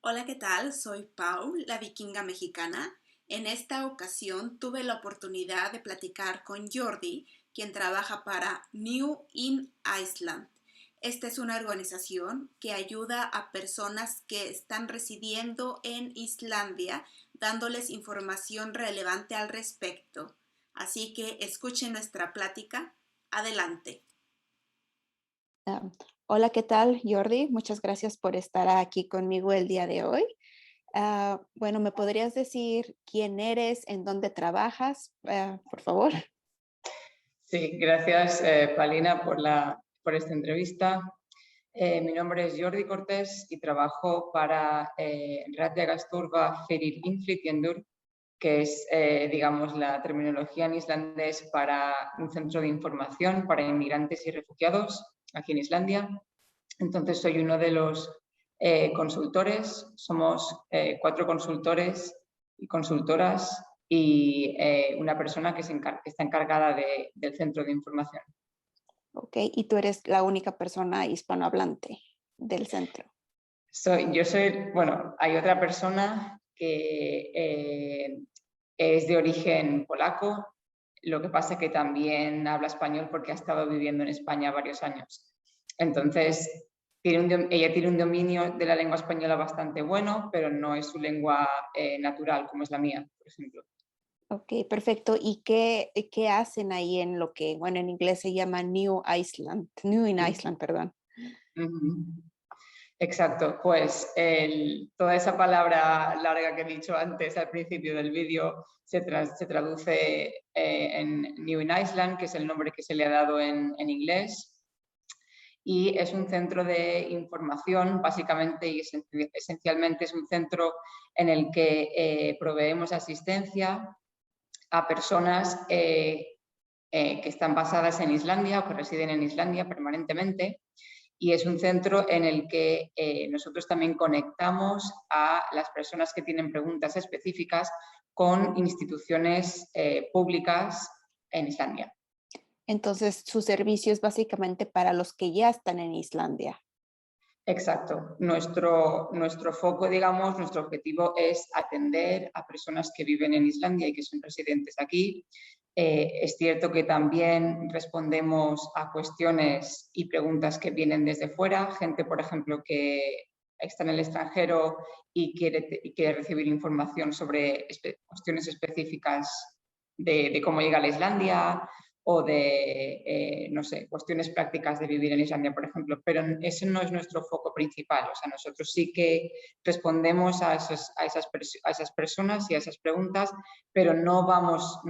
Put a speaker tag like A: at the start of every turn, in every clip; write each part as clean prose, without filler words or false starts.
A: Hola, ¿qué tal? Soy Pau, la vikinga mexicana. En esta ocasión tuve la oportunidad de platicar con Jordi, quien trabaja para New in Iceland. Esta es una organización que ayuda a personas que están residiendo en Islandia, dándoles información relevante al respecto. Así que escuchen nuestra plática. Adelante.
B: Ah, Hola, ¿qué tal, Jordi? Muchas gracias por estar aquí conmigo el día de hoy. Bueno, ¿me podrías decir quién eres, en dónde trabajas, por favor?
C: Sí, gracias, Palina, por esta entrevista. Mi nombre es Jordi Cortés y trabajo para Radiogasturva Fyrir Inflytjendur, que es, digamos, la terminología en islandés para un centro de información para inmigrantes y refugiados aquí en Islandia. Entonces, soy uno de los consultores. Somos 4 consultores y consultoras y una persona que está encargada del centro de información.
B: Ok, y tú eres la única persona hispanohablante del centro.
C: Bueno, hay otra persona que es de origen polaco, lo que pasa es que también habla español porque ha estado viviendo en España varios años. Entonces, ella tiene un dominio de la lengua española bastante bueno, pero no es su lengua natural, como es la mía, por ejemplo.
B: Ok, perfecto. ¿Y qué hacen ahí en lo que, bueno, en inglés se llama New in Iceland, perdón?
C: Ujú. Exacto, pues toda esa palabra larga que he dicho antes al principio del vídeo se traduce en New in Iceland, que es el nombre que se le ha dado en inglés, y es un centro de información, básicamente y esencialmente es un centro en el que proveemos asistencia a personas que están basadas en Islandia o que residen en Islandia permanentemente. Y es un centro en el que nosotros también conectamos a las personas que tienen preguntas específicas con instituciones públicas en Islandia.
B: Entonces, su servicio es básicamente para los que ya están en Islandia.
C: Exacto. Nuestro foco, digamos, nuestro objetivo es atender a personas que viven en Islandia y que son residentes aquí. Es cierto que también respondemos a cuestiones y preguntas que vienen desde fuera, gente, por ejemplo, que está en el extranjero y quiere recibir información sobre cuestiones específicas de cómo llega a la Islandia o de, no sé, cuestiones prácticas de vivir en Islandia, por ejemplo, pero ese no es nuestro foco principal. O sea, nosotros sí que respondemos a esas personas y a esas preguntas, pero no vamos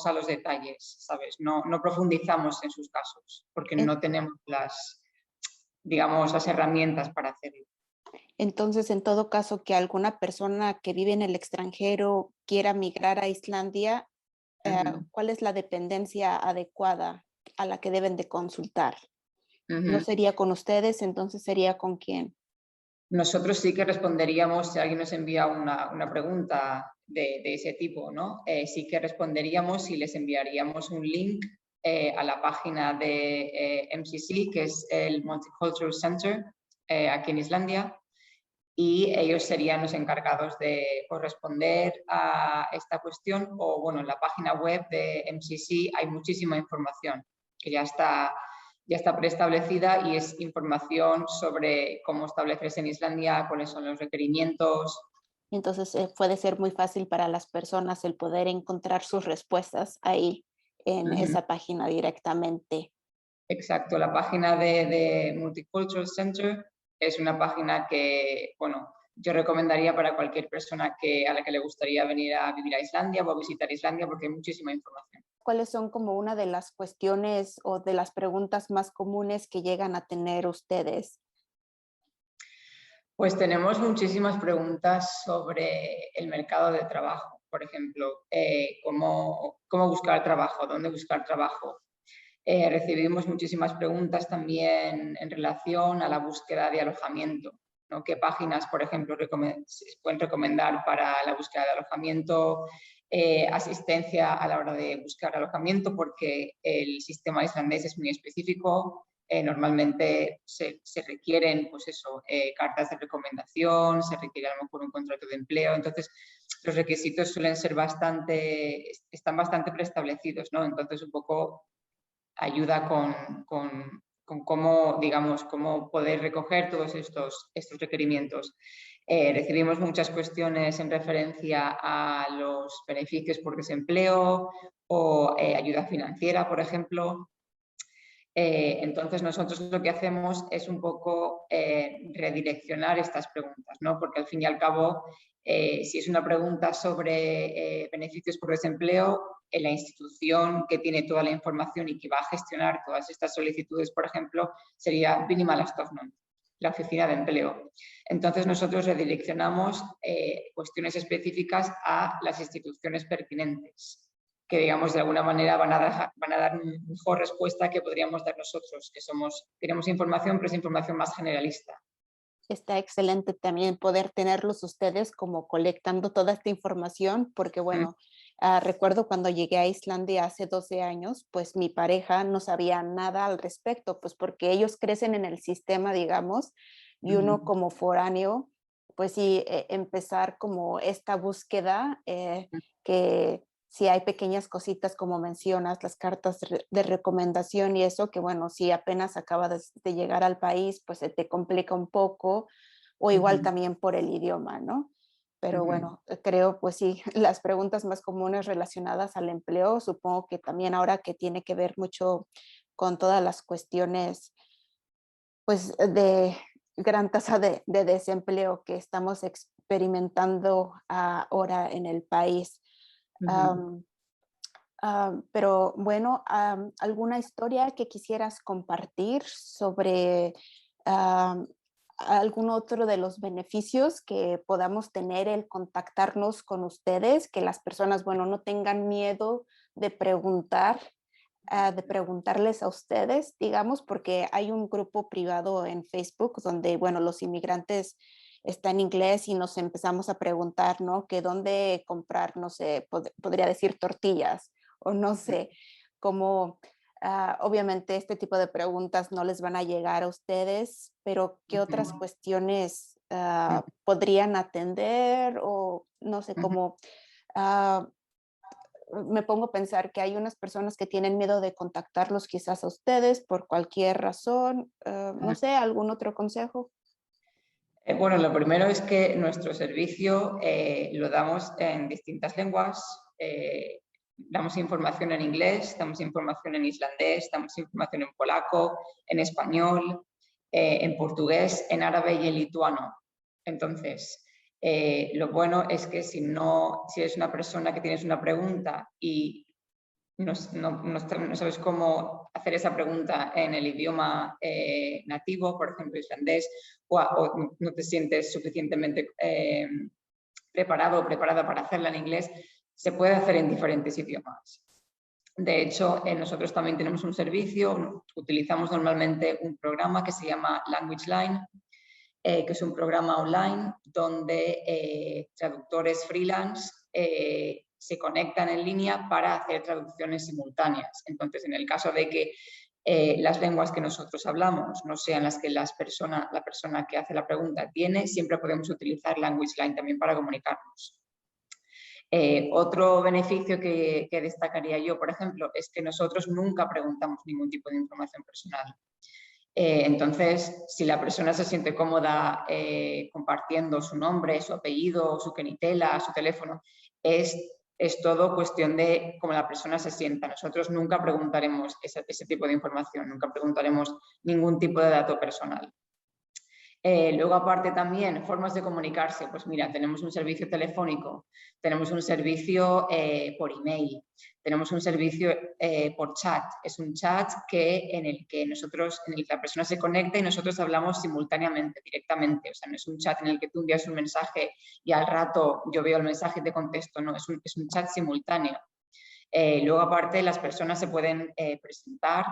C: a los detalles, ¿sabes? No profundizamos en sus casos, porque
B: En-
C: no tenemos digamos, las herramientas para hacerlo.
B: Entonces, en todo caso, que alguna persona que vive en el extranjero quiera migrar a Islandia,
C: Uh-huh.
B: ¿cuál es la dependencia adecuada a la que deben de consultar? ¿No
C: Uh-huh.
B: sería con ustedes, entonces sería con quién?
C: Nosotros sí que responderíamos si alguien nos envía una pregunta de ese tipo, ¿no? Sí que responderíamos y les enviaríamos un link a la página de MCC, que es el Multicultural Center aquí en Islandia, y ellos serían los encargados de responder a esta cuestión. O, bueno, en la página web de MCC hay muchísima información que ya está preestablecida y es información sobre cómo establecerse en Islandia, cuáles son los requerimientos.
B: Entonces, puede ser muy fácil para las personas el poder encontrar sus respuestas ahí en
C: Uh-huh.
B: esa página directamente.
C: Exacto, la página de Multicultural Center es una página que, bueno, yo recomendaría para cualquier persona a la que le gustaría venir a vivir a Islandia o a visitar Islandia, porque hay muchísima información.
B: ¿Cuáles son como una de las cuestiones o de las preguntas más comunes que llegan a tener ustedes?
C: Pues tenemos muchísimas preguntas sobre el mercado de trabajo. Por ejemplo, cómo buscar trabajo, dónde buscar trabajo. Recibimos muchísimas preguntas también en relación a la búsqueda de alojamiento, ¿no? ¿Qué páginas, por ejemplo, se pueden recomendar para la búsqueda de alojamiento? Asistencia a la hora de buscar alojamiento, porque el sistema islandés es muy específico. normalmente se requieren, pues eso, cartas de recomendación, se requiere a lo mejor un contrato de empleo. Entonces, los requisitos suelen ser están bastante preestablecidos, ¿no? Entonces, un poco ayuda con cómo, digamos, cómo poder recoger todos estos requerimientos. Recibimos muchas cuestiones en referencia a los beneficios por desempleo o ayuda financiera, por ejemplo. Entonces, nosotros lo que hacemos es un poco redireccionar estas preguntas, ¿no? Porque al fin y al cabo, si es una pregunta sobre beneficios por desempleo, la institución que tiene toda la información y que va a gestionar todas estas solicitudes, por ejemplo, sería Minimalastofnun, la oficina de empleo. Entonces, nosotros redireccionamos cuestiones específicas a las instituciones pertinentes, que, digamos, de alguna manera van a dar una mejor respuesta que podríamos dar nosotros, que tenemos información, pero es información más generalista.
B: Está excelente también poder tenerlos ustedes como colectando toda esta información, porque bueno, recuerdo cuando llegué a Islandia hace 12 años, pues mi pareja no sabía nada al respecto, pues porque ellos crecen en el sistema, digamos, y uno como foráneo, pues sí, empezar como esta búsqueda que si hay pequeñas cositas como mencionas, las cartas de recomendación y eso, que bueno, si apenas acaba de llegar al país, pues se te complica un poco, o igual también por el idioma, ¿no? Pero bueno, creo pues sí, las preguntas más comunes relacionadas al empleo, supongo que también ahora que tiene que ver mucho con todas las cuestiones pues de gran tasa de desempleo que estamos experimentando ahora en el país. Pero bueno, ¿alguna historia que quisieras compartir sobre algún otro de los beneficios que podamos tener el contactarnos con ustedes? Que las personas, bueno, no tengan miedo de de preguntarles a ustedes, digamos, porque hay un grupo privado en Facebook donde, bueno, los inmigrantes está en inglés y nos empezamos a preguntar, ¿no? Que dónde comprar, no sé, podría decir tortillas o no sé, cómo, obviamente este tipo de preguntas no les van a llegar a ustedes, pero ¿qué otras cuestiones podrían atender o no sé, cómo me pongo a pensar que hay unas personas que tienen miedo de contactarlos quizás a ustedes por cualquier razón, no sé, ¿algún otro consejo?
C: Bueno, lo primero es que nuestro servicio lo damos en distintas lenguas. Damos información en inglés, damos información en islandés, damos información en polaco, en español, en portugués, en árabe y en lituano. Entonces, lo bueno es que si eres una persona que tienes una pregunta y no sabes cómo hacer esa pregunta en el idioma nativo, por ejemplo, islandés, o no te sientes suficientemente preparado o preparada para hacerla en inglés, se puede hacer en diferentes idiomas. De hecho, nosotros también tenemos un servicio, utilizamos normalmente un programa que se llama Language Line, que es un programa online donde traductores freelance se conectan en línea para hacer traducciones simultáneas. Entonces, en el caso de que las lenguas que nosotros hablamos no sean las que la persona que hace la pregunta tiene, siempre podemos utilizar Language Line también para comunicarnos. Otro beneficio que destacaría yo, por ejemplo, es que nosotros nunca preguntamos ningún tipo de información personal. Entonces, si la persona se siente cómoda compartiendo su nombre, su apellido, su quenitela, su teléfono, es todo cuestión de cómo la persona se sienta. Nosotros nunca preguntaremos ese tipo de información, nunca preguntaremos ningún tipo de dato personal. Luego, aparte también, formas de comunicarse. Pues mira, tenemos un servicio telefónico, tenemos un servicio por email, tenemos un servicio por chat. Es un chat en el que la persona se conecta y nosotros hablamos simultáneamente, directamente. O sea, no es un chat en el que tú envías un mensaje y al rato yo veo el mensaje y te contesto. No, es un chat simultáneo. Luego, aparte, las personas se pueden presentar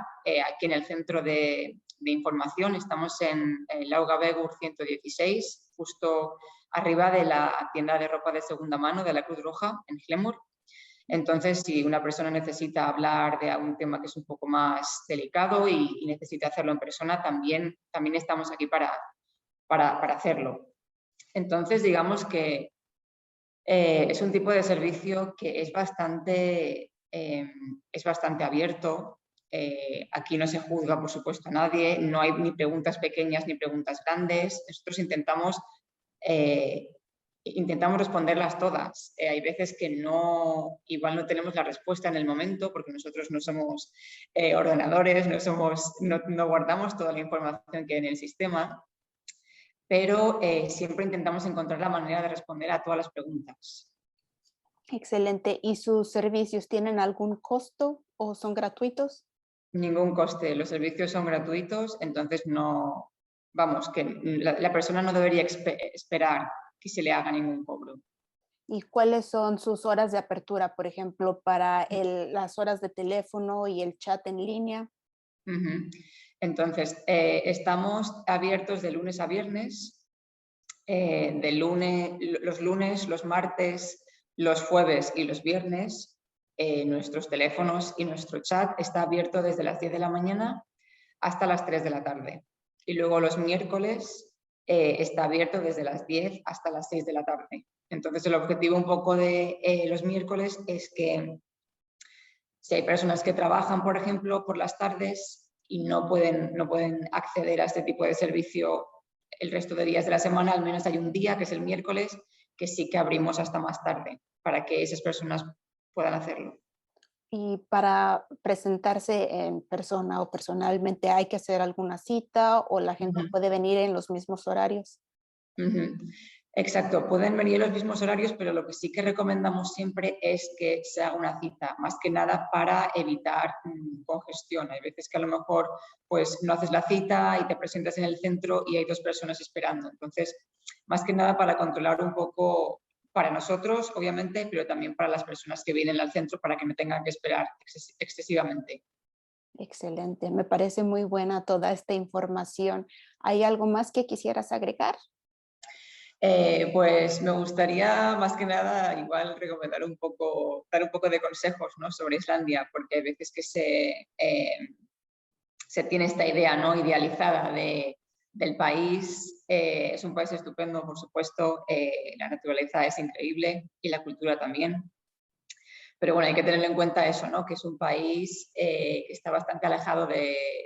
C: aquí en el centro de información. Estamos en Laugavegur 116, justo arriba de la tienda de ropa de segunda mano de la Cruz Roja, en Hlemur. Entonces, si una persona necesita hablar de algún tema que es un poco más delicado y necesita hacerlo en persona, también estamos aquí para hacerlo. Entonces, digamos que es un tipo de servicio que es bastante abierto. Aquí no se juzga, por supuesto, a nadie, no hay ni preguntas pequeñas ni preguntas grandes. Nosotros intentamos responderlas todas. Hay veces que igual no tenemos la respuesta en el momento porque nosotros no somos ordenadores, no guardamos toda la información que hay en el sistema, pero siempre intentamos encontrar la manera de responder a todas las preguntas.
B: Excelente. ¿Y sus servicios tienen algún costo o son gratuitos?
C: Ningún coste, los servicios son gratuitos, entonces que la persona no debería esperar que se le haga ningún cobro.
B: ¿Y cuáles son sus horas de apertura, por ejemplo, para las horas de teléfono y el chat en línea?
C: Entonces, estamos abiertos de lunes a viernes, los lunes, los martes, los jueves y los viernes. Nuestros teléfonos y nuestro chat está abierto desde las 10 de la mañana hasta las 3 de la tarde. Y luego los miércoles está abierto desde las 10 hasta las 6 de la tarde. Entonces, el objetivo un poco de los miércoles es que si hay personas que trabajan, por ejemplo, por las tardes y no pueden acceder a este tipo de servicio el resto de días de la semana, al menos hay un día, que es el miércoles, que sí que abrimos hasta más tarde para que esas personas puedan hacerlo.
B: Y para presentarse en persona o personalmente, ¿hay que hacer alguna cita o la gente puede venir en los mismos horarios?
C: Exacto, pueden venir en los mismos horarios, pero lo que sí que recomendamos siempre es que se haga una cita, más que nada para evitar congestión. Hay veces que a lo mejor pues, no haces la cita y te presentas en el centro y hay 2 personas esperando. Entonces, más que nada para controlar un poco, para nosotros, obviamente, pero también para las personas que vienen al centro para que no tengan que esperar excesivamente.
B: Excelente, me parece muy buena toda esta información. ¿Hay algo más que quisieras agregar?
C: Pues me gustaría más que nada igual dar un poco de consejos, ¿no?, sobre Islandia, porque hay veces que se tiene esta idea, ¿no?, idealizada del país. Es un país estupendo, por supuesto, la naturaleza es increíble y la cultura también. Pero bueno, hay que tener en cuenta eso, ¿no?, que es un país que está bastante alejado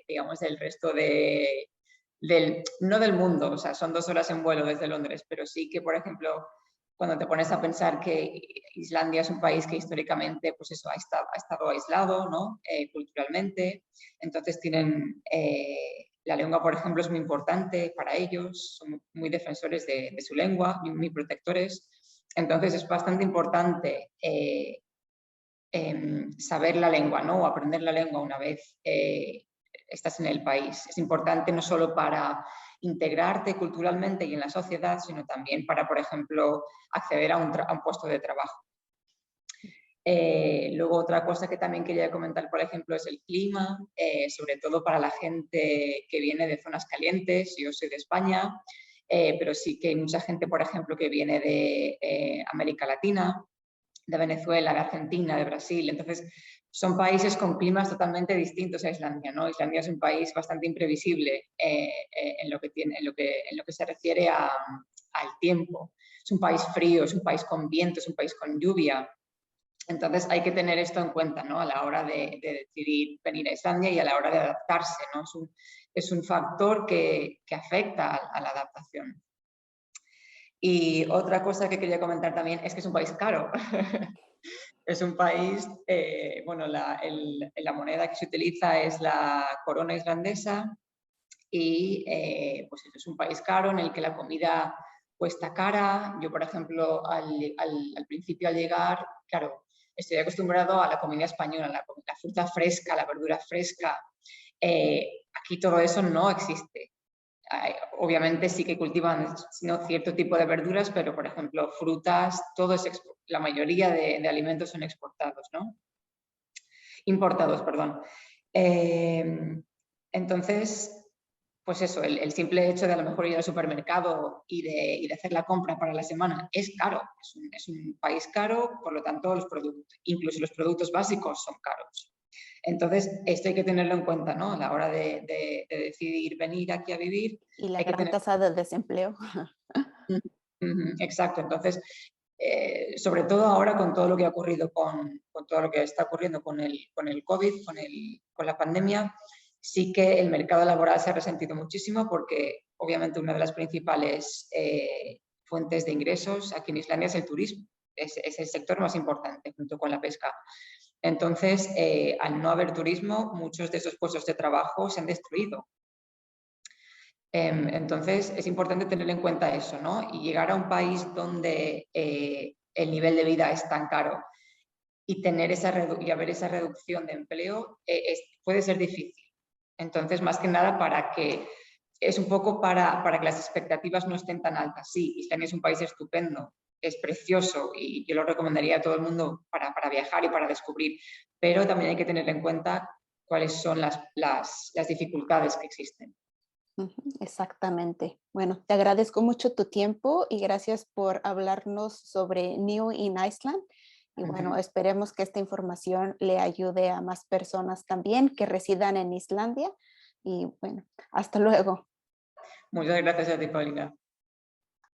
C: digamos, del resto no del mundo, o sea, son 2 horas en vuelo desde Londres, pero sí que, por ejemplo, cuando te pones a pensar que Islandia es un país que históricamente, pues eso, ha estado aislado, ¿no?, culturalmente, entonces tienen, la lengua, por ejemplo, es muy importante para ellos, son muy defensores de su lengua, muy protectores, entonces es bastante importante saber la lengua, ¿no?, o aprender la lengua una vez estás en el país. Es importante no solo para integrarte culturalmente y en la sociedad, sino también para, por ejemplo, acceder a un puesto de trabajo. Luego, otra cosa que también quería comentar, por ejemplo, es el clima, sobre todo para la gente que viene de zonas calientes. Yo soy de España, pero sí que hay mucha gente, por ejemplo, que viene de América Latina, de Venezuela, de Argentina, de Brasil. Entonces, son países con climas totalmente distintos a Islandia, ¿no? Islandia es un país bastante imprevisible en lo que se refiere al tiempo. Es un país frío, es un país con viento, es un país con lluvia. Entonces, hay que tener esto en cuenta, ¿no?, a la hora de decidir venir a Islandia y a la hora de adaptarse, ¿no? Es un factor que afecta a la adaptación. Y otra cosa que quería comentar también es que es un país caro. Es un país, bueno, la moneda que se utiliza es la corona islandesa y pues es un país caro en el que la comida cuesta cara. Yo, por ejemplo, al principio al llegar, claro, estoy acostumbrado a la comida española, la fruta fresca, la verdura fresca. Aquí todo eso no existe. Obviamente sí que cultivan cierto tipo de verduras, pero por ejemplo frutas, la mayoría de alimentos son exportados, ¿no? Importados, perdón. Entonces, pues eso, el simple hecho de a lo mejor ir al supermercado y de hacer la compra para la semana es caro, es un país caro, por lo tanto los productos, incluso los productos básicos son caros. Entonces, esto hay que tenerlo en cuenta, ¿no? A la hora de decidir venir aquí a vivir,
B: Y la
C: hay que
B: gran
C: tener...
B: tasa de desempleo.
C: Exacto, entonces, sobre todo ahora con todo lo que ha ocurrido, con todo lo que está ocurriendo con el COVID, con la pandemia, sí que el mercado laboral se ha resentido muchísimo porque obviamente una de las principales fuentes de ingresos aquí en Islandia es el turismo, es el sector más importante junto con la pesca. Entonces, al no haber turismo, muchos de esos puestos de trabajo se han destruido. Entonces, es importante tener en cuenta eso, ¿no? Y llegar a un país donde el nivel de vida es tan caro y, y haber esa reducción de empleo puede ser difícil. Entonces, más que nada, es un poco para que las expectativas no estén tan altas. Sí, Islandia es un país estupendo, es precioso y yo lo recomendaría a todo el mundo para viajar y para descubrir, pero también hay que tener en cuenta cuáles son las dificultades que existen.
B: Ujú, exactamente. Bueno, te agradezco mucho tu tiempo y gracias por hablarnos sobre New in Iceland. Y bueno, esperemos que esta información le ayude a más personas también que residan en Islandia. Y bueno, hasta luego.
C: Muchas gracias a ti, Paulina.